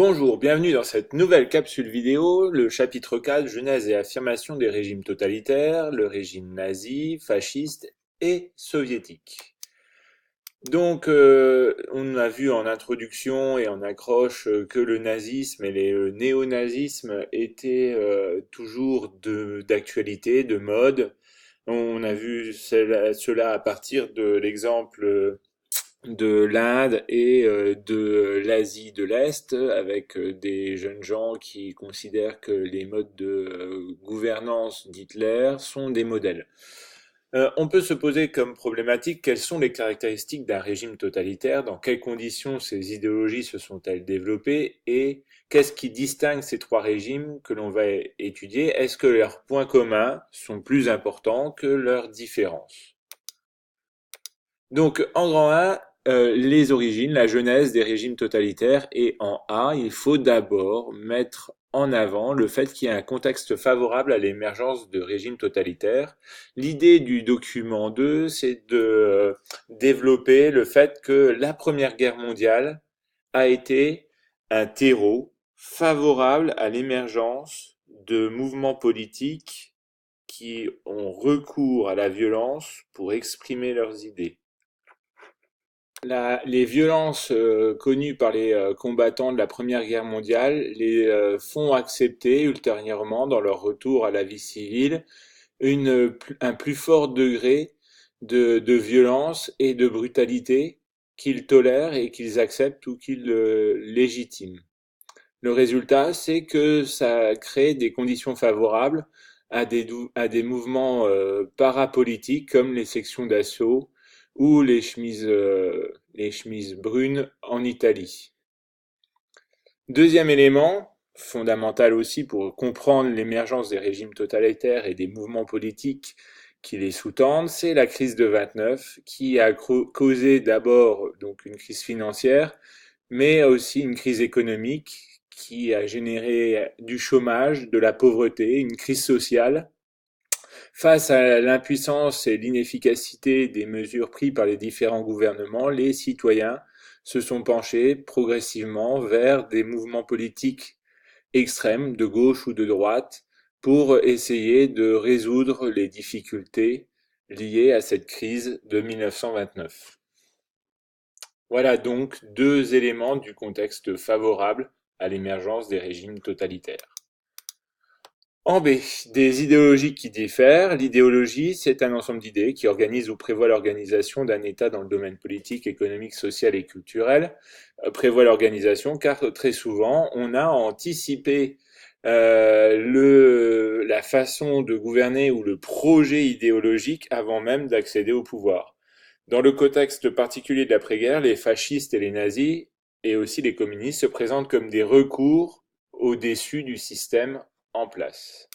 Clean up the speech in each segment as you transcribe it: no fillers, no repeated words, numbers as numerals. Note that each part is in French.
Bonjour, bienvenue dans cette nouvelle capsule vidéo, le chapitre 4, Genèse et affirmation des régimes totalitaires, le régime nazi, fasciste et soviétique. Donc, on a vu en introduction et en accroche que le nazisme et le néonazisme étaient toujours d'actualité, de mode. On a vu cela à partir de l'exemple de l'Inde et de l'Asie de l'Est, avec des jeunes gens qui considèrent que les modes de gouvernance d'Hitler sont des modèles. On peut se poser comme problématique quelles sont les caractéristiques d'un régime totalitaire, dans quelles conditions ces idéologies se sont-elles développées et qu'est-ce qui distingue ces trois régimes que l'on va étudier. Est-ce que leurs points communs sont plus importants que leurs différences? Donc, en grand 1, les origines, la genèse des régimes totalitaires. Et en A, il faut d'abord mettre en avant le fait qu'il y a un contexte favorable à l'émergence de régimes totalitaires. L'idée du document 2, c'est de développer le fait que la Première Guerre mondiale a été un terreau favorable à l'émergence de mouvements politiques qui ont recours à la violence pour exprimer leurs idées. Les violences connues par les combattants de la Première Guerre mondiale les font accepter ultérieurement, dans leur retour à la vie civile, un plus fort degré de violence et de brutalité qu'ils tolèrent et qu'ils acceptent ou qu'ils légitiment. Le résultat, c'est que ça crée des conditions favorables à des mouvements parapolitiques comme les sections d'assaut ou les chemises brunes en Italie. Deuxième élément, fondamental aussi pour comprendre l'émergence des régimes totalitaires et des mouvements politiques qui les sous-tendent, c'est la crise de 29 qui a causé d'abord donc une crise financière, mais aussi une crise économique qui a généré du chômage, de la pauvreté, une crise sociale. Face à l'impuissance et l'inefficacité des mesures prises par les différents gouvernements, les citoyens se sont penchés progressivement vers des mouvements politiques extrêmes, de gauche ou de droite, pour essayer de résoudre les difficultés liées à cette crise de 1929. Voilà donc deux éléments du contexte favorable à l'émergence des régimes totalitaires. En B, des idéologies qui diffèrent. L'idéologie, c'est un ensemble d'idées qui organise ou prévoit l'organisation d'un État dans le domaine politique, économique, social et culturel. Prévoit l'organisation car très souvent, on a anticipé la façon de gouverner ou le projet idéologique avant même d'accéder au pouvoir. Dans le contexte particulier de l'après-guerre, les fascistes et les nazis, et aussi les communistes, se présentent comme des recours au-dessus du système en place.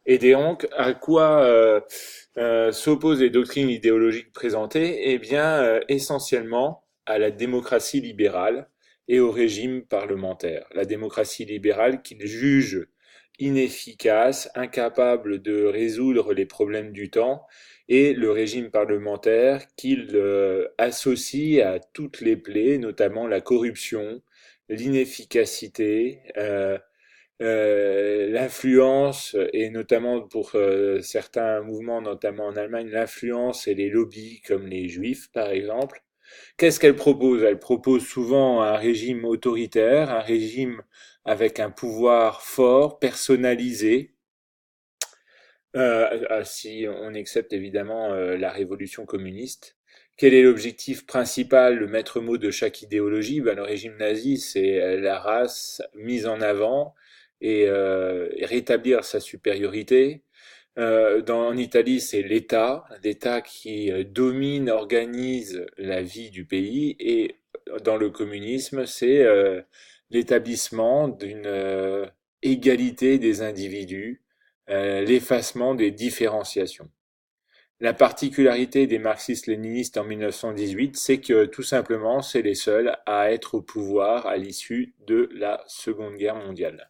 Et donc, à quoi s'opposent les doctrines idéologiques présentées? Eh bien, essentiellement à la démocratie libérale et au régime parlementaire. La démocratie libérale qu'ils jugent inefficace, incapable de résoudre les problèmes du temps, et le régime parlementaire qu'ils associent à toutes les plaies, notamment la corruption, l'inefficacité, l'influence, et notamment pour certains mouvements, notamment en Allemagne, l'influence et les lobbies comme les juifs par exemple. Qu'est-ce qu'elle propose? Elle propose souvent un régime autoritaire, un régime avec un pouvoir fort, personnalisé, si on accepte évidemment la révolution communiste. Quel est l'objectif principal, le maître mot de chaque idéologie? Ben, le régime nazi, c'est la race mise en avant et rétablir sa supériorité. En Italie, c'est l'État qui domine, organise la vie du pays, et dans le communisme, c'est l'établissement d'une égalité des individus, l'effacement des différenciations. La particularité des marxistes-léninistes en 1918, c'est que tout simplement, c'est les seuls à être au pouvoir à l'issue de la Seconde Guerre mondiale.